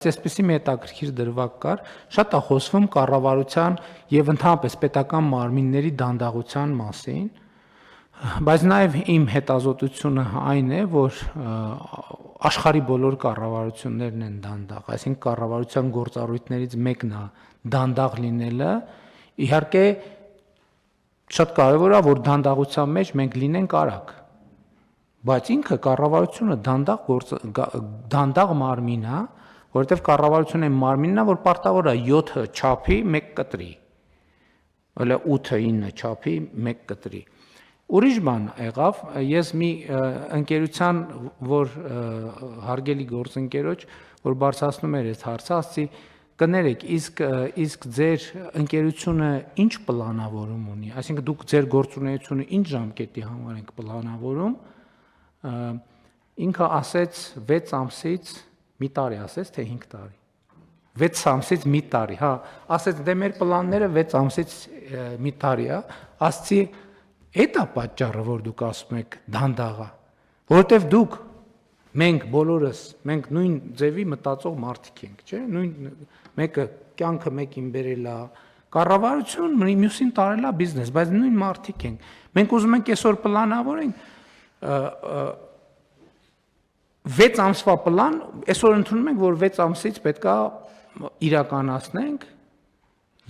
Այսպիսի մի հետաքրքիր դրվագ կար, շատ է խոսվում կառավարության եւ ընդհանրապես պետական մարմինների դանդաղության մասին, բայց նաեւ իմ հետազոտությունը այն է, որ աշխարհի բոլոր կառավարություններն են դանդաղ, այսինքն կառավարության գործառույթներից մեկն է դանդաղ լինելը, իհարկե շատ կարեւոր է, որ դանդաղության մեջ մենք լինենք արագ, բայց ինքը կառավարությունը դանդաղ մարմին է, որովհետև կառավարությունը մարմինն է, որ պարտավոր է 7 չափի 1 կտրի, այլ 8-9 չափի 1 կտրի։ Ուրիշ բան եղավ, ես մի ընկերության, որ հարգելի գործընկերոջ, որ բարձրացնում էր այս հարցը, ասացի, կներեք, իսկ ձեր ընկերությունը ինչ պլանավորում ունի, այսինքն դուք ձեր գործունեությունը ինչ ժամկետի համար եք պլանավորում, ինքը ասեց 6 ամսից մի տարի ասեց, թե 5 տարի, 6 ամսից մի տարի, հա, ասեց, դե մեր պլանները 6 ամսից մի տարի է, ասցի, էդ է պատճառը, որ դուք ասում եք դանդաղ է, որովհետև դուք, մենք բոլորս, մենք նույն ձևի մտածող մարդիկ ենք, չէ, մեկը կյանքը մեկին բերել է, կառավարություն, մյուսին տարել է բիզնես, բայց նույն մարդիկ ենք, մենք ուզում ենք այսօր պլանավորենք 6 ամսվա պլան, այսօր ընդունում ենք, որ 6 ամսից պետք է իրականացնենք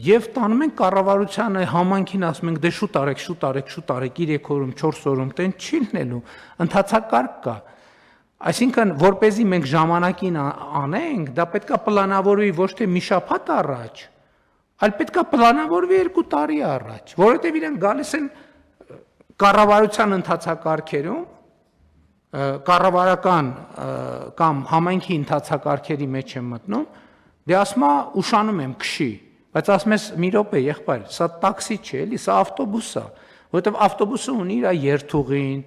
եւ տանում ենք կառավարությանը համանքին ասում ենք դե շուտ արեք 3 օրում 4 օրում տեն չի լինելու, ընթացակարգ կա։ Այսինքն, որպեսզի մենք ժամանակին անենք, դա պետք է պլանավորվի ոչ թե մի շաբաթ առաջ, այլ պետք է պլանավորվի 2 տարի առաջ, որովհետեւ իրենք գալիս են կառավարության ընթացակարգերում կառավարական կամ համայնքի ընթացակարգերի մեջ եմ մտնում, դե ասում է ուշանում եմ քշի, բայց ասում ես մի րոպե եղբայր, սա տաքսի չէ, էլի, սա ավտոբուս է, որովհետև ավտոբուսը ունի իր երթուղին,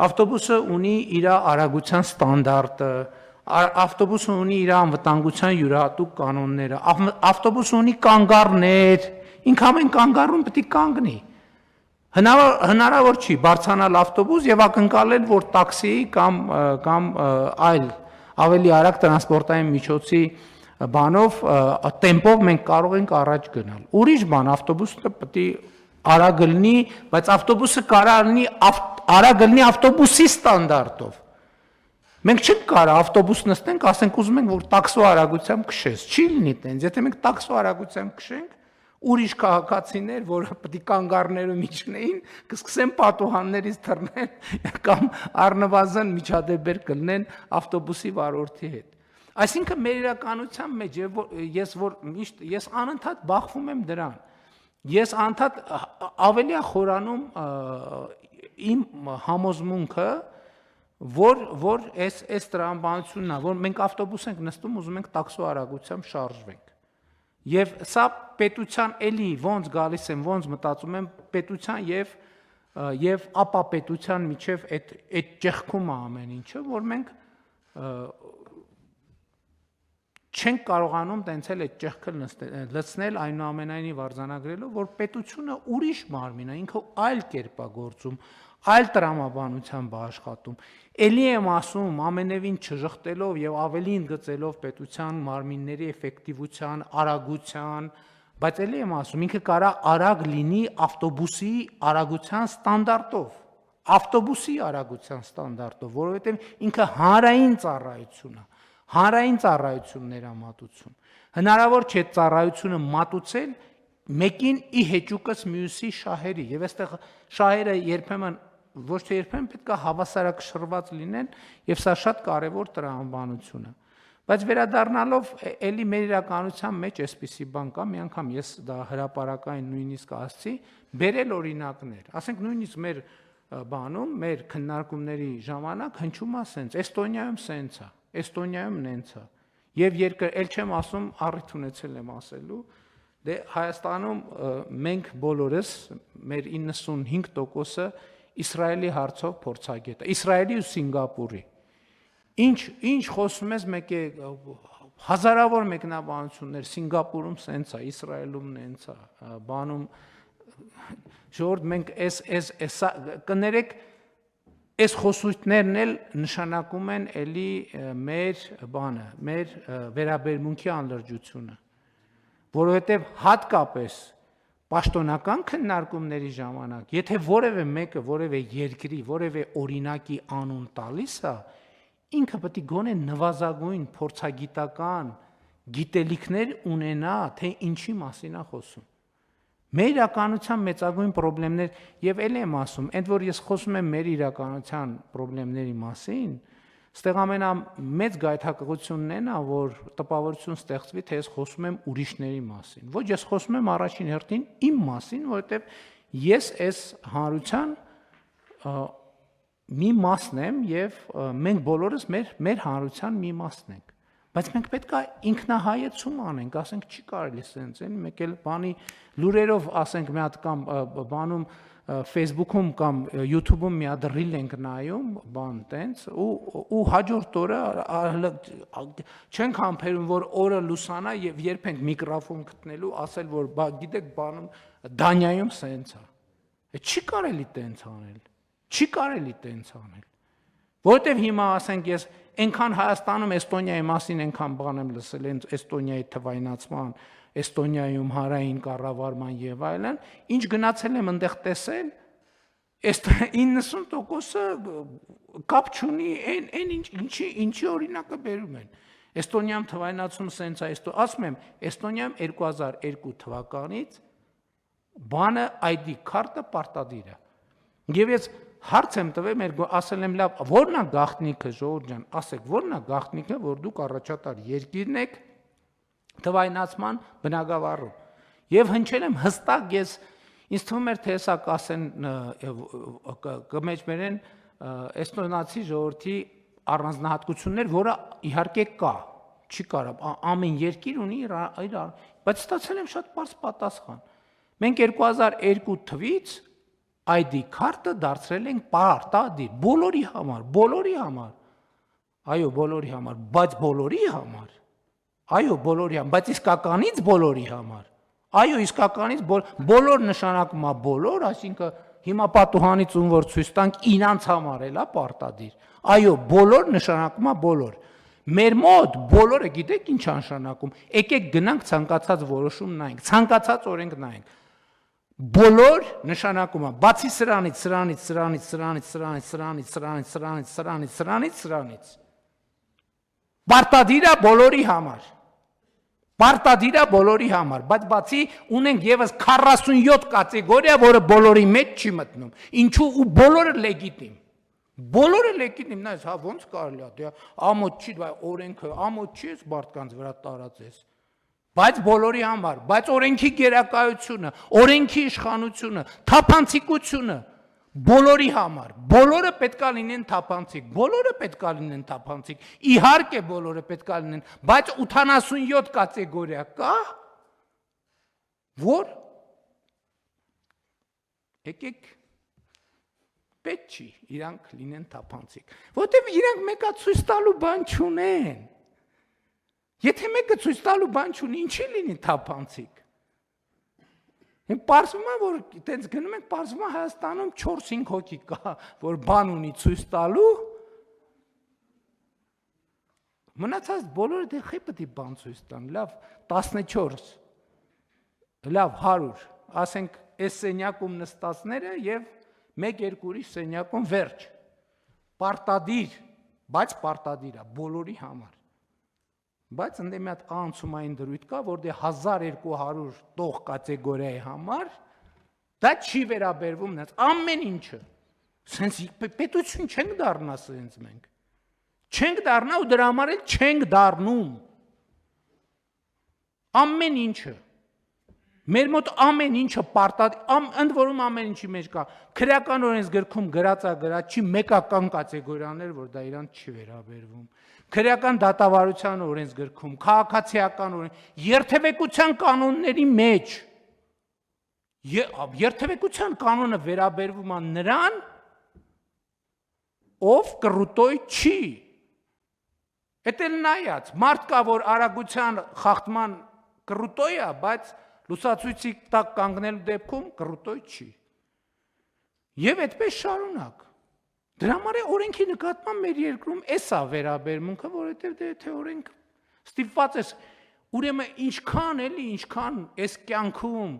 ավտոբուսը ունի իր արագության ստանդարտը, ավտոբուսը ունի իր անվտանգության յուրահատուկ կանոնները, ավտոբուսը ունի կանգառներ, ինքը ամեն կանգառում պետք է կանգնի։ Հնարավոր չի բարձրանալ ավտոբուս եւ ակնկալել, որ տաքսի կամ այլ ավելի արագ տրանսպորտային միջոցի բանով տեմպով մենք կարող ենք առաջ գնալ։ Ուրիշ բան, ավտոբուսը պետք է արագ լինի, բայց ավտոբուսը կարող լինի արագ լինի ավտոբուսի ստանդարտով։ Մենք չենք կարող ավտոբուս նստենք, ասենք ուզում ենք, որ տաքսո արագությամբ քշես։ Չի լինի տենց, եթե մենք տաքսո արագությամբ քշենք, ուրիշ քաղաքացիներ, որ պետք է կանգառներում իջնեին, կսկսեն պատուհաններից թռնել կամ առնվազն միջադեպեր կլինեն ավտոբուսի վարորդի հետ։ Այսինքն մեր իրականության մեջ ես անընդհատ բախվում եմ դրան։ Ես անընդհատ ավելի է խորանում իմ համոզմունքը, որ այս տրամաբանությունն է, որ մենք ավտոբուս ենք նստում, ուզում ենք տաքսո արագությամբ շարժվենք։ Եվ սա պետության էլի ոնց գալիս եմ, ոնց մտածում եմ պետության եւ ապա պետության միջև այդ ճեղքում է ամեն ինչը, որ մենք չենք կարողանում տենց էլ այդ ճեղքը լցնել այնուամենայնիվ արձանագրելով, որ պետությունը ուրիշ մարմին է, ինքը այլ կերպ է գործում, այլ տրամաբանությամբ է աշխատում։ Էլի եմ ասում, ամենևին չժխտելով եւ ավելի ընդգծելով պետության մարմինների էֆեկտիվության, արագության, բայց էլի եմ ասում, ինքը կարա արագ լինի ավտոբուսի արագության ստանդարտով, ավտոբուսի արագության ստանդարտով, որովհետեւ ինքը հանրային ծառայություն է, հանրային ծառայություններ է մատուցում։ Հնարավոր չէ ծառայությունը մատուցել մեկին ի հեճուկս մյուսի շահերի, եւ այստեղ շահերը երբեմն ոչ թե երբեմն պետք է հավասարակշռված լինեն, եւ սա շատ կարեւոր տրամաբանություն է։ Բայց վերադառնալով էլի մեր իրականության մեջ այսպիսի բան կա, մի անգամ ես դա հրապարակային նույնիսկ ասացի, բերել օրինակներ, ասենք նույնիսկ մեր բանում, մեր քննարկումների ժամանակ հնչում է սենց, Էստոնիայում սենց է, Էստոնիայում նենց է, եւ էլ չեմ ասում, առիթ ունեցել եմ ասելու, դե Հայաստանում մենք բոլորս, մեր 95%-ը Իսրայելի հարցով փորձագետ է, Իսրայելի ու Սինգապուրի։ Ինչ խոսում ես, մեկ է հազարավոր մեկնաբանություններ, Սինգապուրում սենց է, Իսրայելում նենց է, բանում, ժողովուրդ մենք կներեք այս խոսույթներն էլ նշանակում են էլի մեր բանը, մեր վերաբերմունքի անլրջությունը, որովհետև հատկապես պաշտոնական քննարկումների ժամանակ, եթե որևէ մեկը որևէ երկրի, որևէ օրինակի անուն տալիս է, ինքը պետք է գոնե նվազագույն փորձագիտական գիտելիքներ ունենա, թե ինչի մասին է խոսում։ Մեր իրականության մեծագույն խնդիրներ, եւ ել եմ ասում, ընդ որ ես խոսում եմ մեր իրականության խնդիրների մասին, ստեղ ամենամեծ գայթակղությունն է նա, որ տպավորություն ստեղծվի, թե ես խոսում եմ ուրիշների մասին։ Ոչ, ես խոսում եմ առաջին հերթին իմ մասին, որովհետեւ ես այս հանրության մի մասն եմ եւ մենք բոլորս մեր հանրության մի մասն ենք։ Բայց մենք պետք է ինքնահայեցում անենք, ասենք չի կարելի սենց, էլի մեկ էլ բանի լուրերով ասենք մի հատ կամ բանում Facebook-ում կամ YouTube-ում մի հատ reel ենք նայում, բան տենց ու հաջորդ օրը չենք համբերում, որ օրը լուսանա եւ երբ ենք միկրոֆոն գտնելու, ասել որ գիտեք բանում Դանիայում սենց է։ Չի կարելի տենց անել։ Չի կարելի տենց անել։ Որտեւ հիմա ասենք ես այնքան Հայաստանում Էստոնիայի մասին այնքան բան եմ լսել, Էստոնիայի թվայնացման, Էստոնիայում հանրային կառավարման եւ այլն, ինչ գնացել եմ այնտեղ տեսել, 90%-ը կապ չունի այն ինչի օրինակը բերում են։ Էստոնիայում թվայնացում սենց է, ասում եմ, Էստոնիայում 2002 թվականից բանը ID քարտը պարտադիր է։ Եվ ես հարց եմ տվել, ասել եմ լավ, ո՞րն է գաղտնիքը, ժողովուրդ ջան, ասեք, ո՞րն է գաղտնիքը, որ դուք առաջատար երկիրն եք թվայնացման բնագավառում։ Եվ հնչել եմ հստակ ես, ինձ թվում էր, թե հեսա կասեն կմեջբերեն էստոնացի ժողովրդի առանձնահատկություններ, որը իհարկե կա, չի կարա, ամեն երկիր ունի իր, բայց ստացել եմ շատ պարզ պատասխան։ Մենք 2002 թվից ID քարտը դարձրել ենք պարտադիր բոլորի համար, այո, բոլորի համար, բայց բոլորի համար, այո, բոլորի համար, բայց իսկականից բոլորի համար, այո, իսկականից բոլոր նշանակում է բոլոր, այսինքն հիմա պատուհանից ում որ ցույց տանք իրանց համար էլ է պարտադիր, այո, բոլոր նշանակում է բոլոր, մեր մոտ բոլորը գիտեք ինչ նշանակում, եկեք գնանք ցանկացած որոշում նայենք, ցանկացած օրենք նայենք, բոլոր նշանակում է, բացի սրանից, պարտադիր է բոլորի համար, բայց բացի ունենք եւս 47 կատեգորիա, որը բոլորի մեջ չի մտնում, ինչու ու բոլորը լեգիտիմ, նայես, հա ոնց կարելի է, դե ամոթ չի, օրենքը ամոթ չի, մարդկանց վրա տարածես, բայց բոլորի համար, բայց օրենքի գերակայությունը, օրենքի իշխանությունը, թափանցիկությունը բոլորի համար, բոլորը պետքա լինեն թափանցիկ, իհարկե բոլորը պետքա լինեն, բայց 87 կատեգորիա կա, որ եկեք պետք չի, իրանք լինեն թափանցիկ, որտեւ իրանք մեկա ցույց տալու բան չունեն, եթե մեկը ցույց տալու բան չունի, ինչի լինի թափանցիկ, պարզվում է, որ տենց գնում ենք, պարզվում է Հայաստանում 4-5 հոգի կա, որ բան ունի ցույց տալու, մնացած բոլորը դե խի պետք է բան ցույց տան, լավ 14, լավ 100, ասենք այս սենյակում նստածները եւ 1-2 ուրիշ սենյակում վերջ, պարտադիր, բայց պարտադիր է բոլորի համար, բայց ընդ մի հատ անցումային դրույթ կա, որ դե 1200 տող կատեգորիայի համար դա չի վերաբերվում նենց ամեն ինչը, սենց պետություն չենք դառնա սենց մենք, չենք դառնա ու դրա համար էլ չենք դառնում, ամեն ինչը, մեր մոտ ամեն ինչը պարտադիր, ընդ որում ամեն ինչի մեջ կա, քրեական օրենսգրքում գրած չի մեկական կատեգորիաներ, որ դա իրանց չի վերաբերվում, քրեական դատավարության օրենսգրքում, քաղաքացիական երթևեկության կանոնների մեջ, երթևեկության կանոնը վերաբերվում է նրան, ով կռուտոյ չի, էդ էլ նայած, մարդ կա, որ արագության խախտման կռուտոյ է, բայց լուսացույցի տակ կանգնելու դեպքում կռուտոյ չի, եւ այդպես շարունակ, Դրա համար է օրենքի նկատմամբ մեր երկրում էսա վերաբերմունքը, որովհետև դե թե օրենք ստիպված ես, ուրեմն ինչքան այս կյանքում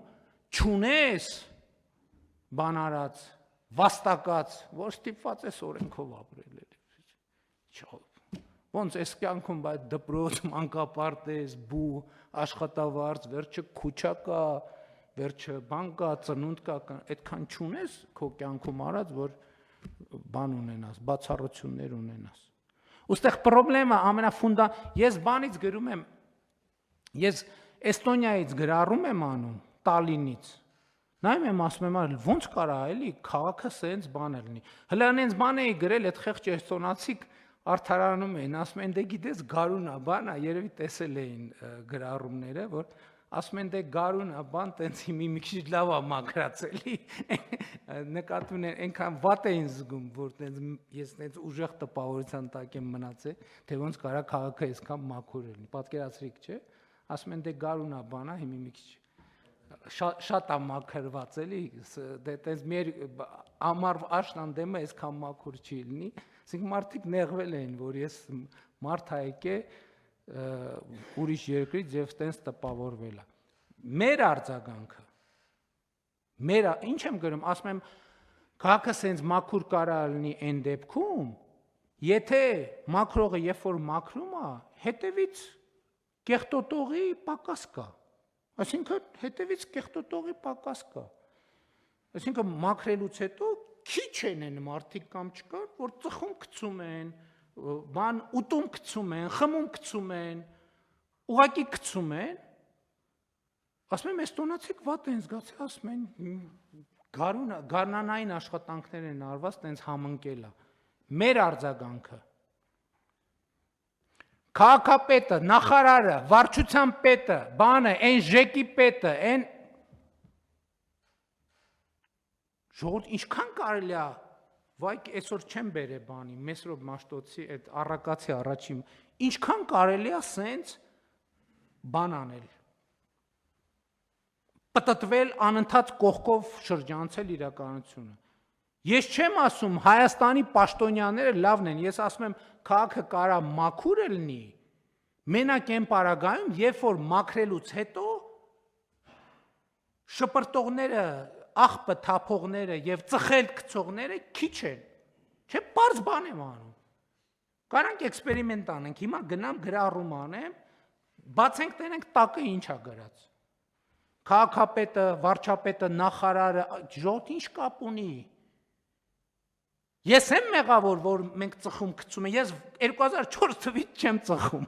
չունես բան արած, վաստակած, որ ստիպված ես օրենքով ապրել էլի։ Ոնց այս կյանքում բայց դպրոց, մանկապարտեզ, բու, աշխատավարձ, վերջը քուչա կա, վերջը բան կա, ծնունդ կա, այդքան չունես քո կյանքում արած, որ բան ունենաս, բացառություններ ունենաս։ Ոստեղ խնդրեմը ես բանից գրում եմ, ես Էստոնիայից գրառում եմ անում, Տալինից։ Նայում եմ, ասում եմ, ոնց կարա էլի քաղաքը սենց բան լինի։ Հələ այնց բան էի գրել, այդ խեղճ էստոնացիք արդարանում էին, ասում են, դե գիտես գարունա բանա, երևի տեսել էին գրառումները, որ ասում են, դե գարունա բան, տենց մի քիչ լավ է մաքրած էլի, նկատում են, այնքան վատ էին զգում, որ ես տենց ուժեղ տպավորության տակ եմ մնացել, թե ոնց կարա քաղաքը այսքան մաքուր լինի, պատկերացրիք, չէ, ասում են, դե գարունա բանա, հիմի մի քիչ շատ ամաքրված էլի, դե տենց մեր ամառ աշնան այսքան մաքուր չի լինի, ասենք մարդիկ նեղվել էին, որ ես մարդ հայկե ուրիշ երկրից եւ տենց տպավորվել է։ Մեր արձագանքը, ինչ եմ գրում, ասում եմ, քաղաքը սենց մաքուր կարա լինի այն դեպքում, եթե մաքրողը երբ որ մաքրում է, հետևից կեղտոտողի պակաս կա։ Այսինքն հետևից կեղտոտողի պակաս կա։ Այսինքն մաքրելուց հետո քիչ են մարդիկ կամ չկան, որ ծխում գցում են, բան ուտում գցում են, խմում գցում են, ուղակի գցում են։ Ասում եմ, էստոնացիք վատ են զգացել, ասում են, գարնանային աշխատանքներ են արված, տենց համընկել է։ Մեր արձագանքը քաղաքապետը, նախարարը, վարչության պետը, բանը, այն ժեկի պետը, այն ժողովուրդ ինչքան կարելի է, վայ, այսօր չեմ բերե բանի, Մեսրոպ Մաշտոցի այդ առակացի առաջին, ինչքան կարելի է սենց բան անել, պտտվել անընդհատ կողքով շրջանցել իրականությունը։ Ես չեմ ասում Հայաստանի պաշտոնյաները լավն են, ես ասում եմ քաղաքը կարա մաքուր լինի, մենակ այն պարագայում, երբ որ մաքրելուց հետո շպրտողները, աղբը թափողները եւ ծխել գցողները քիչ են։ Չէ, բարձ բան եմ անում։ Կարանք էքսպերիմենտ անենք, հիմա գնամ գրառում անեմ, բացենք տենենք տակը ինչ է գրած։ Քաղաքապետը, վարչապետը, նախարարը, ժողովուրդ ինչ կապ ունի։ Ես եմ մեղավոր, որ մենք ծխում գցում ենք, ես 2004 թվականից չեմ ծխում,